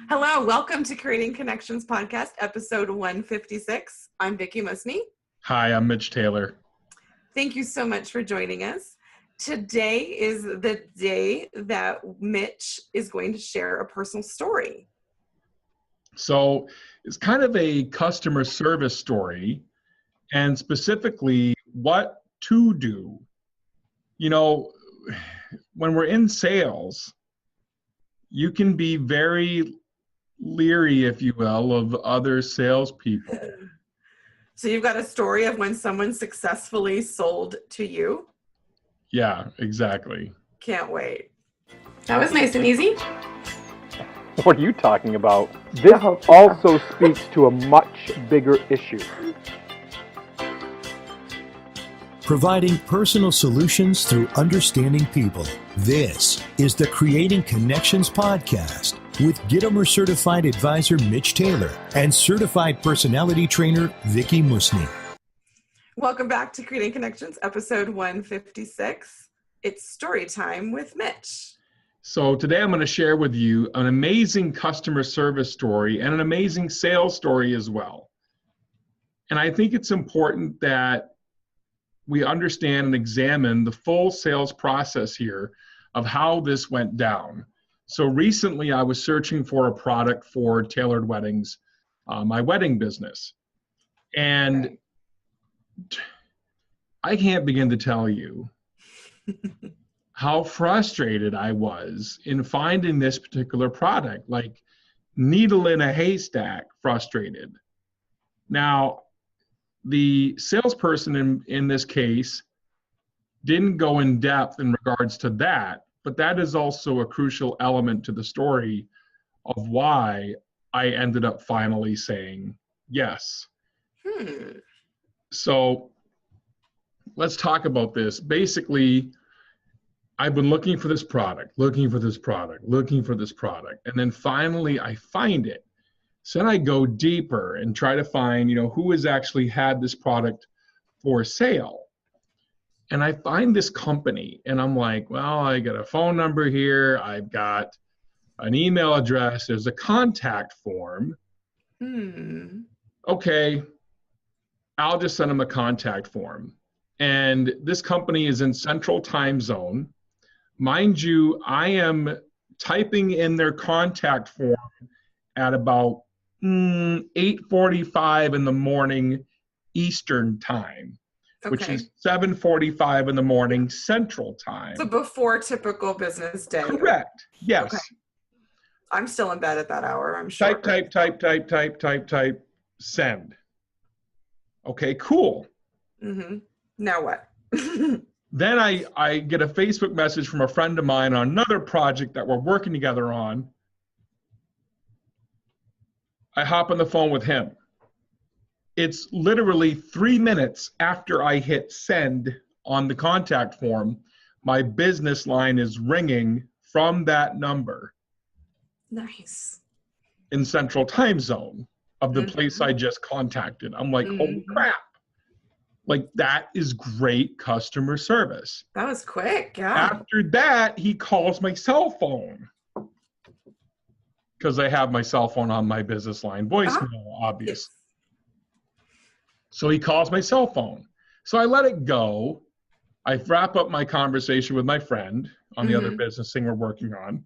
Hello, welcome to Creating Connections Podcast, episode 156. I'm Vicki Musney. Hi, I'm Mitch Taylor. Thank you so much for joining us. Today is the day that Mitch is going to share a personal story. So it's kind of a customer service story, and specifically what to do. You know, when we're in sales, you can be very leery, if you will, of other salespeople. So you've got a story of when someone successfully sold to you? Yeah, exactly. Can't wait. That was nice and easy. What are you talking about? This also speaks to a much bigger issue. Providing personal solutions through understanding people. This is the Creating Connections Podcast with Gitomer Certified Advisor Mitch Taylor and Certified Personality Trainer Vicki Musney. Welcome back to Creating Connections, episode 156. It's story time with Mitch. So today I'm going to share with you an amazing customer service story and an amazing sales story as well. And I think it's important that we understand and examine the full sales process here of how this went down. So recently I was searching for a product for tailored weddings, my wedding business. And I can't begin to tell you how frustrated I was in finding this particular product, like needle in a haystack frustrated. Now, the salesperson in this case didn't go in depth in regards to that, but that is also a crucial element to the story of why I ended up finally saying yes. So let's talk about this. Basically, I've been looking for this product, and then finally I find it. So then I go deeper and try to find, who has actually had this product for sale. And I find this company and I'm like, well, I got a phone number here. I've got an email address. There's a contact form. Okay, I'll just send them a contact form. And this company is in Central Time Zone. Mind you, I am typing in their contact form at about 8:45 in the morning Eastern Time, which is 7:45 in the morning Central Time. So before typical business day. Correct. Yes. Okay. I'm still in bed at that hour, I'm sure. Type, send. Okay, cool. Now what? Then I get a Facebook message from a friend of mine on another project that we're working together on. I hop on the phone with him. It's literally 3 minutes after I hit send on the contact form, my business line is ringing from that number. Nice. In Central Time Zone of the place I just contacted. I'm like, holy crap. Like, that is great customer service. That was quick, yeah. After that, he calls my cell phone. Because I have my cell phone on my business line voicemail, obvious. Yes. So he calls my cell phone. So I let it go. I wrap up my conversation with my friend on the other business thing we're working on.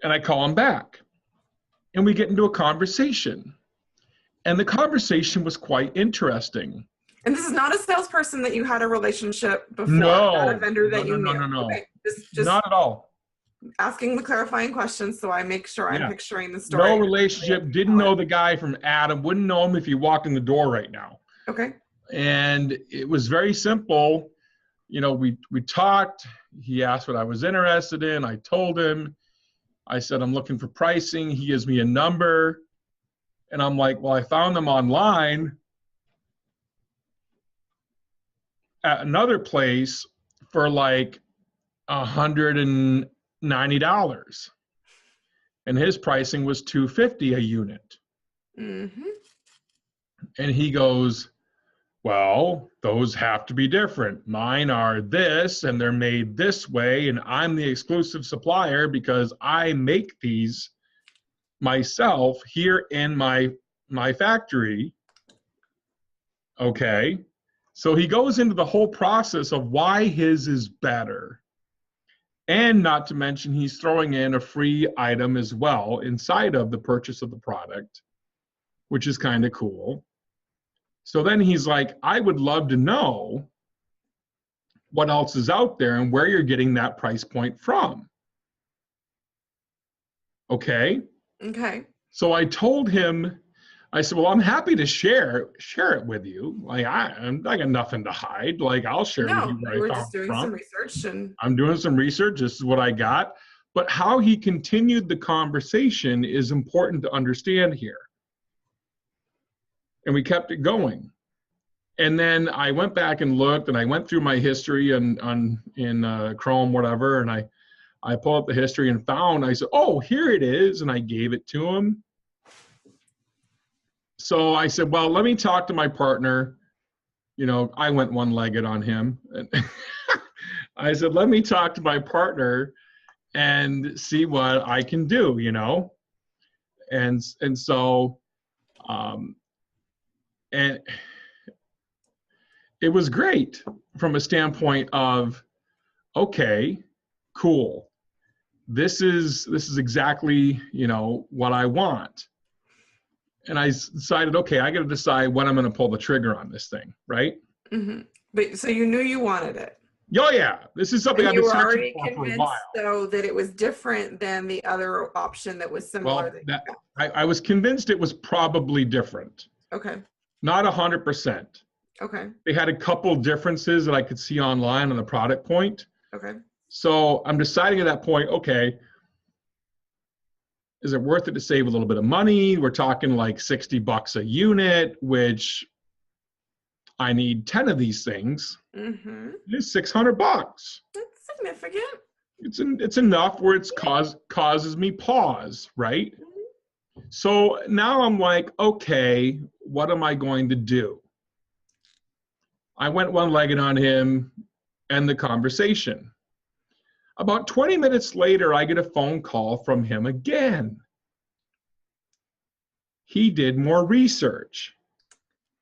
And I call him back. And we get into a conversation. And the conversation was quite interesting. And this is not a salesperson that you had a relationship before? No. Not a vendor that you knew? No. Okay. Just not at all. Asking the clarifying questions so I make sure I'm picturing the story. No relationship. Didn't know the guy from Adam. Wouldn't know him if he walked in the door right now. Okay. And it was very simple. We talked. He asked what I was interested in. I told him. I said, I'm looking for pricing. He gives me a number. And I'm like, well, I found them online at another place for like $190. And his pricing was $250 a unit. And he goes, Well, those have to be different. Mine are this, and they're made this way, and I'm the exclusive supplier because I make these myself here in my factory. Okay. So he goes into the whole process of why his is better. And not to mention, he's throwing in a free item as well inside of the purchase of the product, which is kind of cool. So then he's like, I would love to know what else is out there and where you're getting that price point from. Okay. Okay. So I told him, I said, well, I'm happy to share it with you. Like I got nothing to hide. Like I'll share with you where you I were found just doing from. some research and I'm doing some research. This is what I got. But how he continued the conversation is important to understand here. And we kept it going. And then I went back and looked, and I went through my history in Chrome, whatever, and I pulled up the history and found, I said, oh, here it is, and I gave it to him. So I said, well, let me talk to my partner. You know, I went one-legged on him. I said, let me talk to my partner and see what I can do, you know? And so, and it was great from a standpoint of, okay, cool. This is exactly, you know, what I want. And I decided, okay, I got to decide when I'm going to pull the trigger on this thing, right? Mm-hmm. But so you knew you wanted it. Oh yeah, this is something And I've you been were searching already for a convinced, while. though, that it was different than the other option that was similar. Well, I was convinced it was probably different. Okay. Not 100%. Okay. They had a couple differences that I could see online on the product point. Okay. So I'm deciding at that point, okay, is it worth it to save a little bit of money? We're talking like $60 a unit, which I need 10 of these things. Mm-hmm. It's $600. That's significant. It's enough where it's causes me pause, right? Mm-hmm. So now I'm like, okay, what am I going to do? I went one-legged on him and the conversation. About 20 minutes later, I get a phone call from him again. He did more research.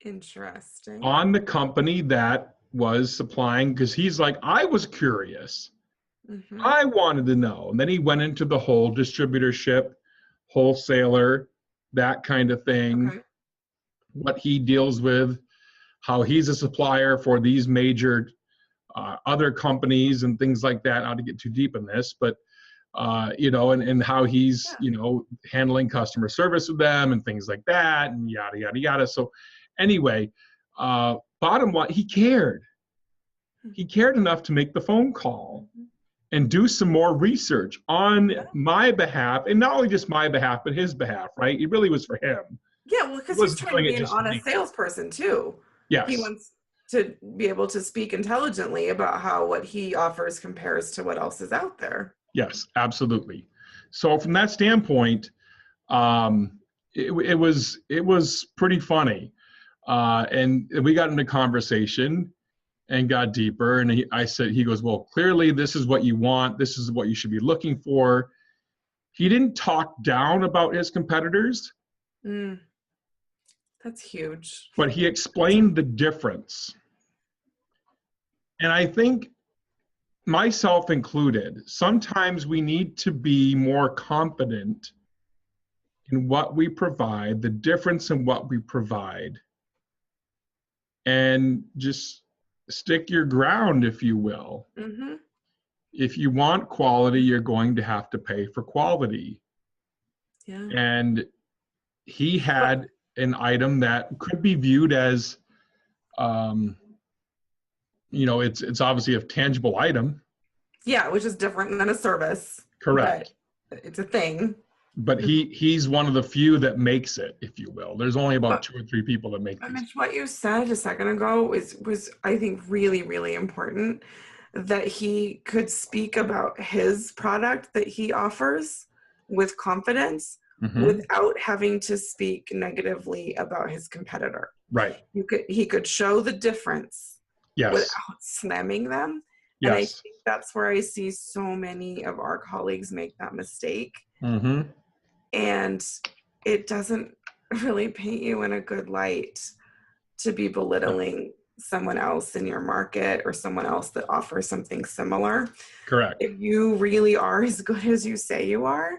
Interesting. On the company that was supplying, because he's like, I was curious. Mm-hmm. I wanted to know. And then he went into the whole distributorship, wholesaler, that kind of thing, Okay. what he deals with, how he's a supplier for these major other companies and things like that. Not to get too deep in this, but you know, and how he's, you know, handling customer service with them and things like that, and yada, yada, yada. So anyway, bottom line, he cared. He cared enough to make the phone call and do some more research on my behalf, and not only just my behalf, but his behalf, right? It really was for him. Yeah, well, because he's trying to be an honest salesperson too. Yes. He wants to be able to speak intelligently about how what he offers compares to what else is out there. Yes, absolutely. So from that standpoint, it was pretty funny, and we got into conversation and got deeper. And he goes, well, clearly this is what you want. This is what you should be looking for. He didn't talk down about his competitors. That's huge. But he explained the difference. And I think, myself included, sometimes we need to be more confident in what we provide, the difference in what we provide, and just stick your ground, if you will. Mm-hmm. If you want quality, you're going to have to pay for quality. Yeah. And he had an item that could be viewed as, you know, it's obviously a tangible item. Yeah, which is different than a service. Correct. It's a thing. But he's one of the few that makes it, if you will. There's only about 2 or 3 people that make these. Mitch, what you said a second ago was I think really, really important, that he could speak about his product that he offers with confidence without having to speak negatively about his competitor. Right. He could show the difference without slamming them. Yes. And I think that's where I see so many of our colleagues make that mistake. And it doesn't really paint you in a good light to be belittling someone else in your market or someone else that offers something similar. Correct. If you really are as good as you say you are,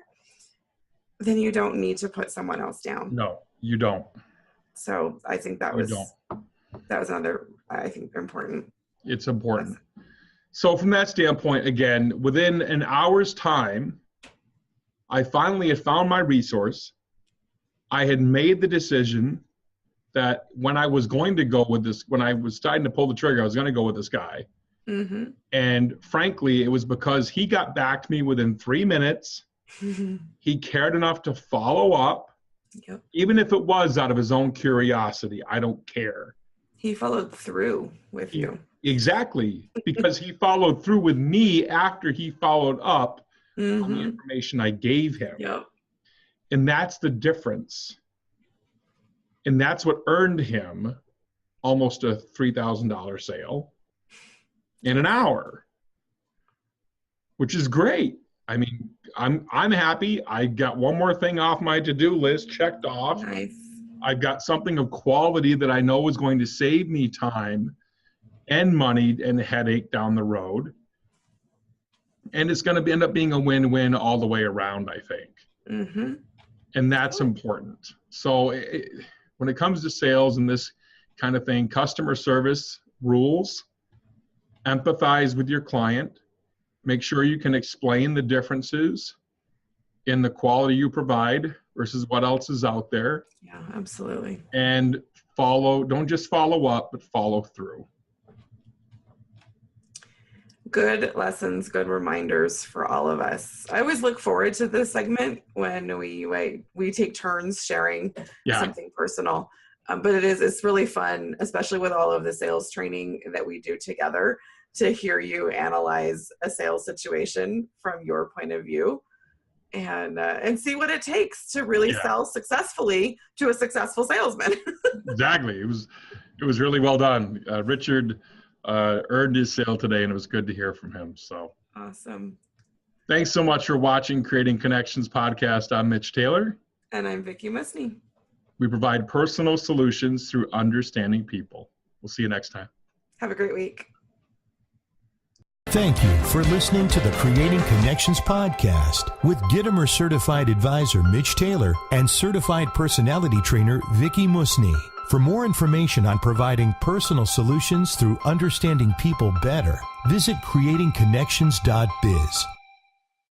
then you don't need to put someone else down. No, you don't. So I think that was another, I think, important. It's important. So from that standpoint, again, within an hour's time, I finally had found my resource. I had made the decision that when I was going to go with this, when I was starting to pull the trigger, I was going to go with this guy. And frankly, it was because he got back to me within 3 minutes. He cared enough to follow up, even if it was out of his own curiosity. I don't care. He followed through with you. Exactly, because he followed through with me after he followed up on the information I gave him. And that's the difference. And that's what earned him almost a $3,000 sale in an hour, which is great. I mean, I'm happy. I got one more thing off my to-do list checked off. Nice. I've got something of quality that I know is going to save me time and money and headache down the road. And it's going to end up being a win-win all the way around, I think. And that's important. So when it comes to sales and this kind of thing, customer service rules, empathize with your client, make sure you can explain the differences in the quality you provide versus what else is out there. Yeah, absolutely. And don't just follow up, but follow through. Good lessons, good reminders for all of us. I always look forward to this segment when we take turns sharing something personal. But it's really fun, especially with all of the sales training that we do together, to hear you analyze a sales situation from your point of view and see what it takes to really sell successfully to a successful salesman. Exactly. It was really well done. Richard earned his sale today, and it was good to hear from him. So awesome. Thanks so much for watching Creating Connections podcast. I'm Mitch Taylor. And I'm Vicki Musney. We provide personal solutions through understanding people. We'll see you next time. Have a great week. Thank you for listening to the Creating Connections podcast with Gitomer Certified Advisor Mitch Taylor and Certified Personality Trainer Vicki Musney. For more information on providing personal solutions through understanding people better, visit creatingconnections.biz.